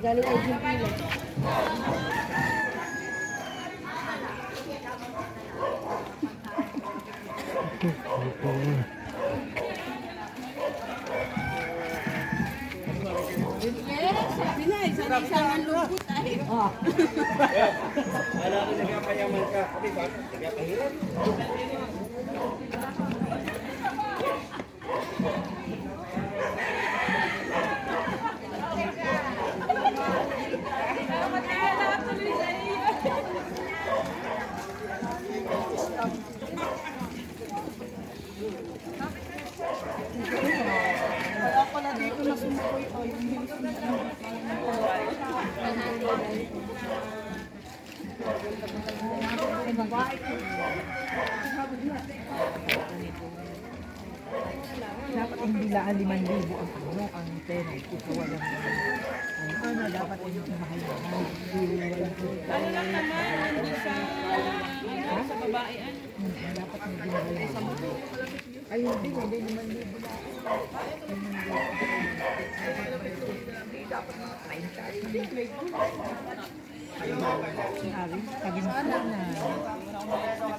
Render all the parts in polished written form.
Galing ay Jimpila. Pinay, sana lubot ay. Wala ko nagpapayaman ka. Kasi ba? Nagpapahirap. Ako na dito nasumukoy o yung Dapat hindi laan 5,000 ang tenant ito walang dapat ay mahal. ano lang naman, hindi sa babae ano. Dapat hindi mahal. Ay hindi naman libo lang. Dapat mga 30.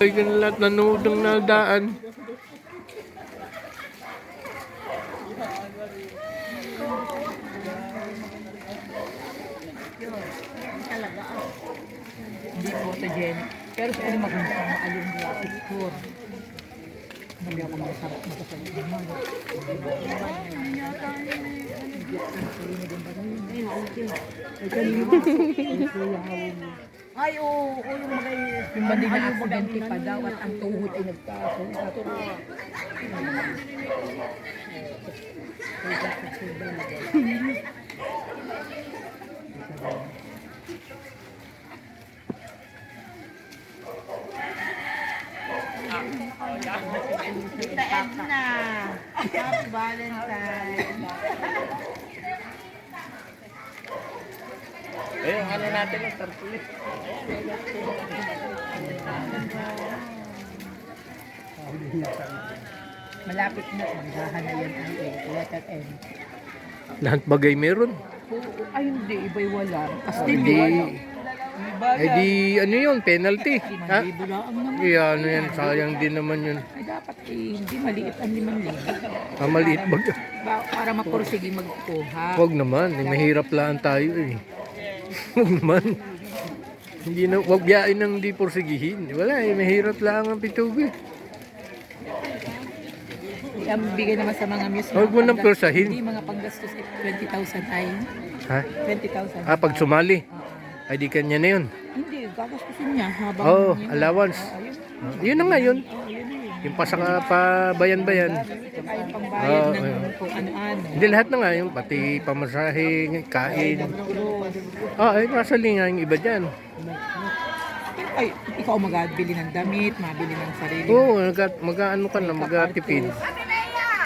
Ay, ganun lahat nanood ng naldaan. Hindi photogenic. Pero sa ano maganda ang maalong graphic tour. Hindi ako masarap makasalit naman. Ay, oo, yung mga yung bandi na aksidente pa daw at ang tuhod ay nagtaso. Tita Edna, Happy Valentine. Ayun, ano natin yung tarpulit. Malapit na, maghahan na yan ang letter M. Lahat bagay meron. Ay hindi, iba'y wala. As Hindi. wala. Eh di, ano yun, penalty. Ha? 5,000 lang naman. Iya, ano yan, sayang din naman yun. Ay dapat hindi maliit ang 5,000. Maliit bag. Para mapursige magkuha. Huwag naman, eh, mahirap lang tayo eh. Huwag naman. Hindi na, huwag biyain ng di porsigihin. Wala eh, mahirap lang ang pitubi. Ang bigay naman sa mga muse. Huwag mo nang pursahin. Hindi, mga panggastos 20,000 ay. Ha? 20,000. Ah, pag sumali. Ay di kanya na yun. Hindi, gagastusin niya habang. Oh, allowance. Ayun. Yun na nga yun. Oh, yun na yun. Yung pasaka pa bayan-bayan. Saka yung pambayad ng ayun. kung ano-ano. Hindi lahat na nga yung pati pamasahe, kain. Ay nasa linga yung iba dyan. Ay, ikaw magbili ng damit, mabili ng sarili. Oo, mag-ano ka na, mag-tipid.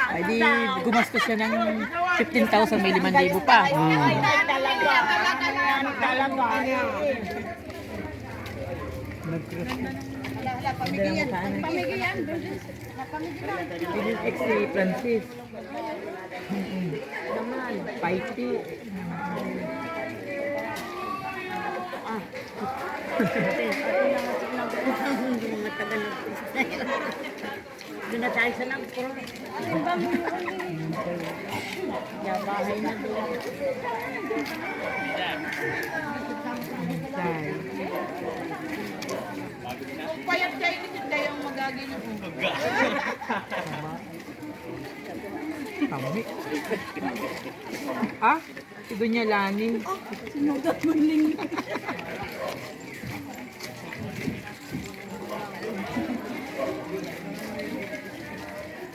Ay di, gumastos siya ng 15,000, may 5,000 pa. Pinipik si Francis. Paiti. Doon na tayo sa nagpro. Bahay na doon. Payat kayo nito kayong magagin ng Kami. Ah? Si Dunya Lani. sinugat mo ling.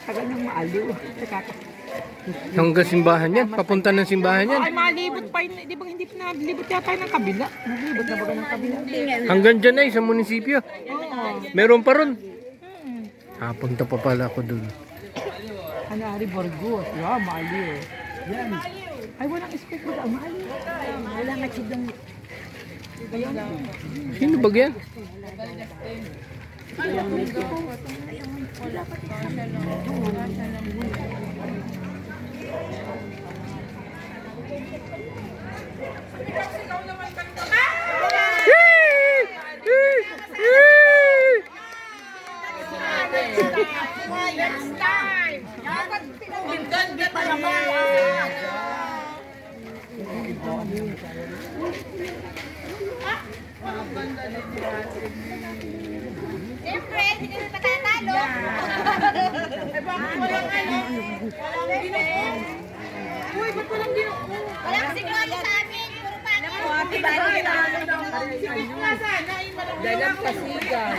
Tagal nang maaliw. Hanggang simbahan yan. Papunta ng simbahan yan. Ay, malibot pa yun. Di ba hindi pa naglibot yata ng kabila? Naglibot na ba ng kabila? Hanggang dyan ay sa munisipyo. Oo. Meron pa ron. Punta pa pala ako dun. Hanari Burgos. Wow, maliw. Yan. Ay, walang expect ba? Maliw. Wala nga sidong Sino ba yan? Siyempre, hindi kami matatalo. Uy, ba't walang ginuko? Wala kasi gawin sa amin. Puro pangit. Sikip nga sana. Dalang pasigan.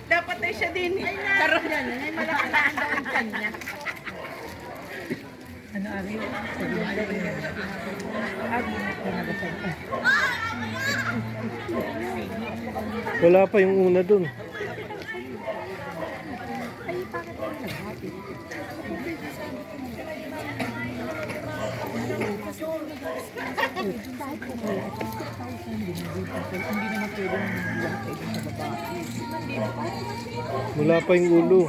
Dapat ay siya din. Ay, karoon yan. Ay, malaki na ang kanya. Ano, Ari? Wala pa yung una dun. Wala pa yung ulo.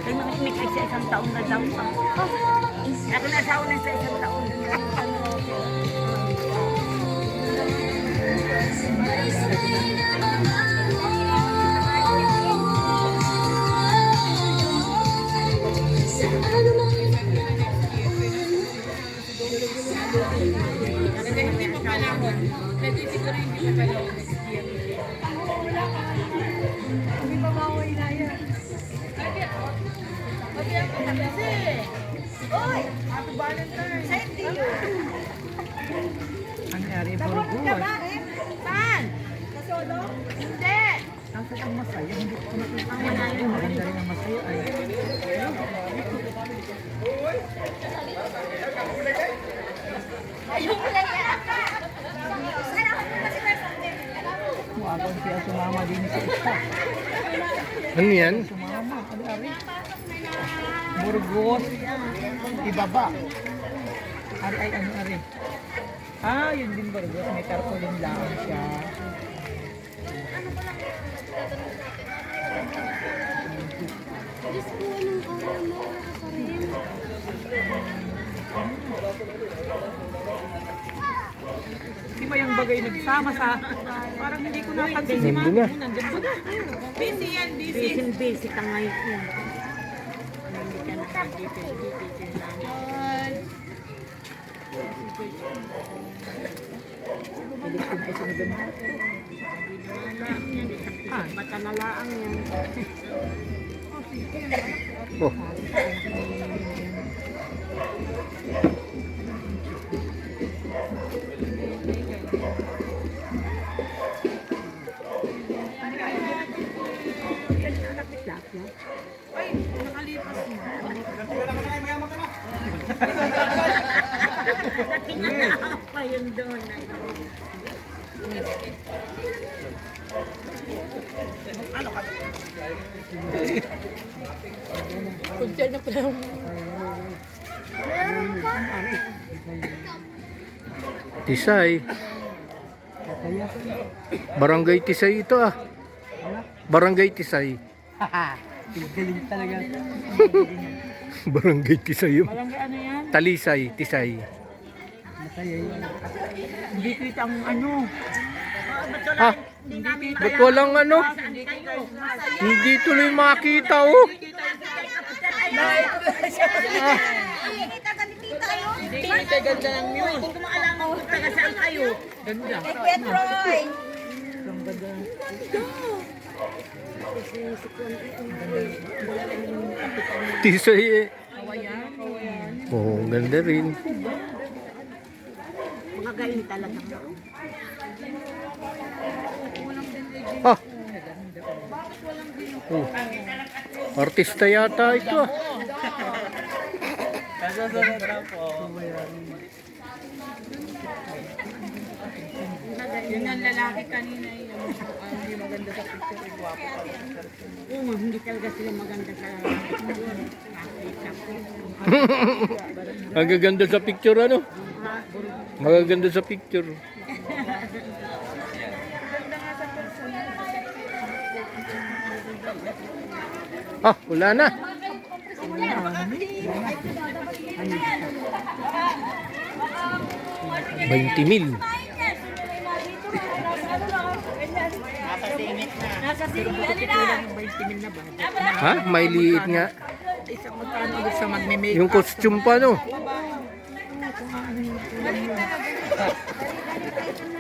Ay, makikimik ay sa isang taon na daw. Ako nasawa na sa isang taon. Hindi mo panahon. Medyo siguro hindi mo panahon. Hindi pa maway na yan. Uy! Happy Valentine's. Sa'yo, Tio. Hanari Nabot ka Burgos. ba? Saan? Sa solo? Hindi. Ang ang masaya, hindi ko nakita. Maganda rin ang masaya. Ay, Ayun na yan. Sana ako muna si Perfect. muabang siya sumama din sa isa. Ano yan? Sumama, ano, Ari? Burgos. Ibaba. Ari, ay, ano, Ari? Ah, yun din Burgos. May tarpaulin lang siya. Diyos ko, anong araw mo? Nakasarin. Di ba yung bagay nagsama sa... Parang hindi ko napansin si Nandun Mami. na. Nandun pa na. Busy yan, busy. Busy ka ngayon. Hindi ka nakadipil-dipil lang. Pilit ko na isunod na. Ah, bata na laang yan. Oh. Ay, nakalipas mo. Nakinakaap pa yun doon. Punta na pala. Tisay. Barangay Tisay ito ah. Barangay Tisay. Galing talaga. Barangay Tisay yun. Barangay ano yan? Talisay, Tisay. Masaya yun. Hindi kita ang ano. Ah, ba't walang ano? Hindi tuloy makita oh. Kita ka ni Tita, yun. Hindi, ganda ng news. Kung kumaalaman ko taga saan kayo. Ganda. Kay Petroy. Ang ganda. Tisay eh. Kawayan. Oo, ganda rin. Magaling talaga. Ah. Oh. Artista yata ito ah. Nasusunod na po. Yun ang lalaki kanina yung hindi maganda sa picture. Gwapo pa rin. Oo, hindi talaga sila maganda sa Magaganda sa picture ano? Magaganda sa picture. Ah, wala na. 20,000. Nasa singit na. Ha? May liit nga. Isang magkano ulit sa magme-make. Yung costume pa no.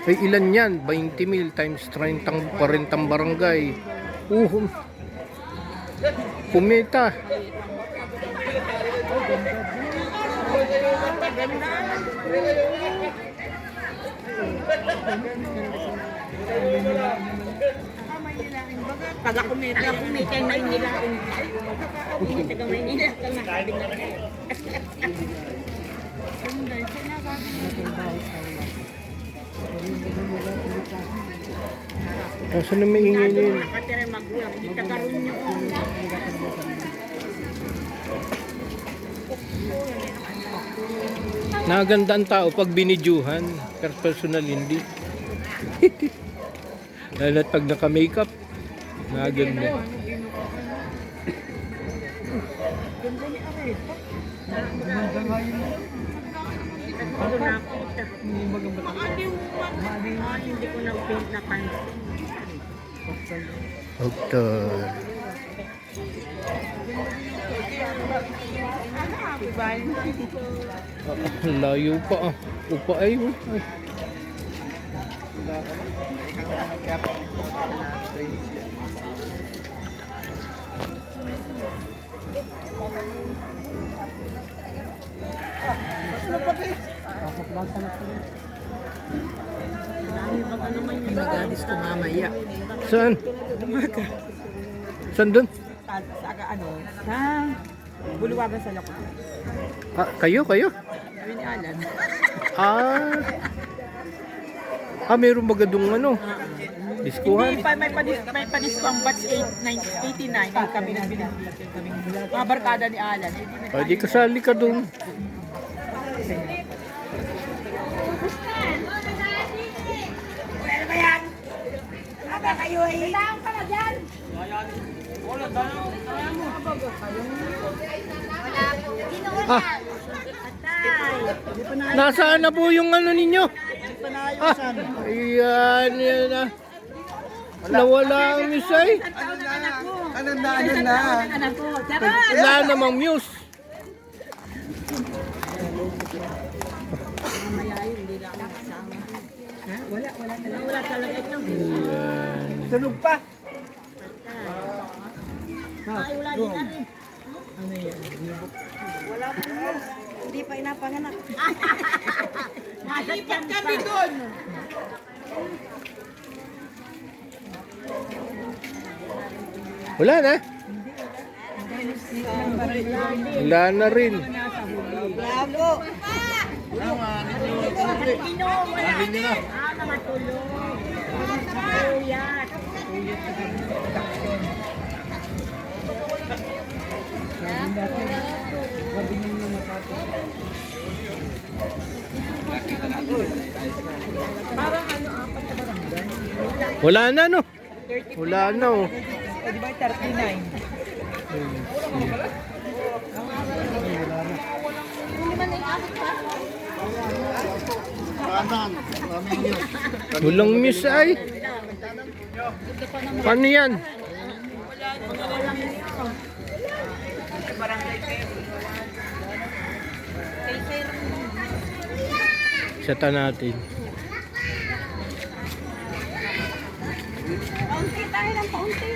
Ay ilan yan? 20,000 times 30 40 barangay. Kumita. Taga kumita yung Maynila. Hindi taga Maynila. Sabi na rin. Saan na may ingay na yun? Nakatira magulang. Hindi taga rin yun. Naganda ang tao pag binidyuhan. Pero personal hindi. Lalo pag naka-makeup. Naganda. Ano na ako? Hindi ko na paint na pansin. Doktor. Layo pa ah. Upa ay. Ay. Magadis ko mamaya. Saan? Saan dun? Sa Buluwagan sa Lakot. Ah, kayo? Sabi ni Alan. Ah. Ah, meron magadong ano? Diskuhan? Hindi pa, may padisko ang batch 89. Ay, kami nang binibulat yung kaming mga barkada ni Alan. Pwede kasali ka dun. Ah. Nasaan na po yung ano ninyo? Ah, ayan, yan na. Nawala ang misay. Ano na? Wala namang muse. Wala talaga ito. Tunog pa. Ay, wala din na rin. Hindi pa inapanganak. Malipat kami doon. Wala na. Wala na rin. Bravo! Martino, wala. Mga tulong. Kuyat. Wala na no. Wala na oh. O, di ba 39? Walang miss ay. Paano yan? Seta natin. Paunti tayo ng paunti.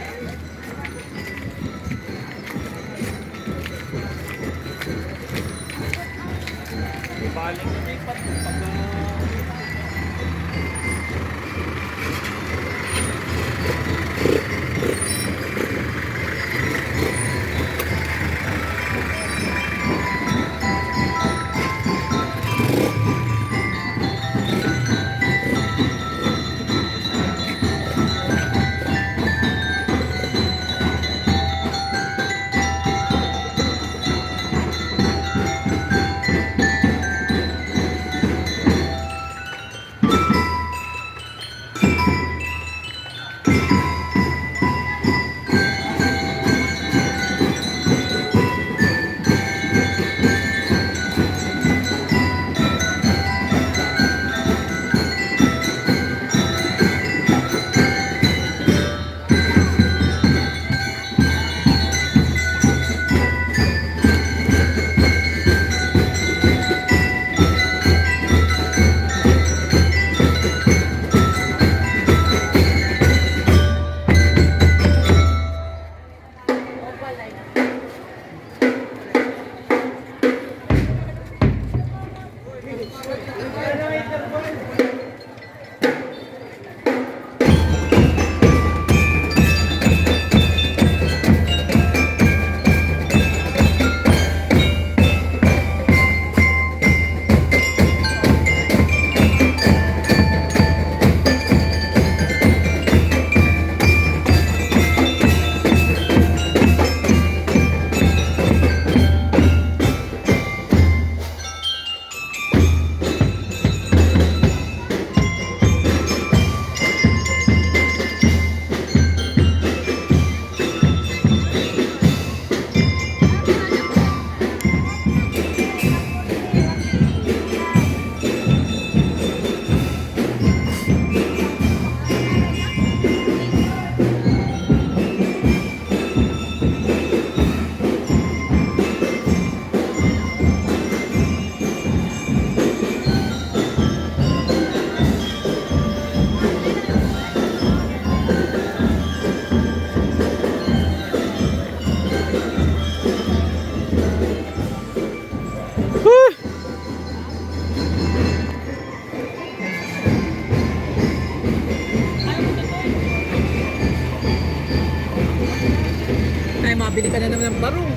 makabili ka na naman ng barong.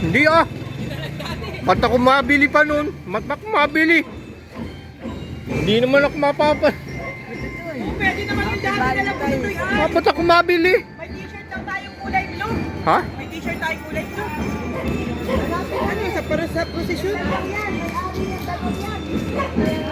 Hindi ah. Ba't ako mabili pa nun? Ba't ako mabili? Hindi naman ako mapapan. Pwede naman yung dati na lang po ito'y Ba't ako mabili? May t-shirt lang tayong kulay blue. Ha? May t-shirt tayong kulay blue. Ano, para sa prosesyon? Yan, may ari yan, dalawa yan.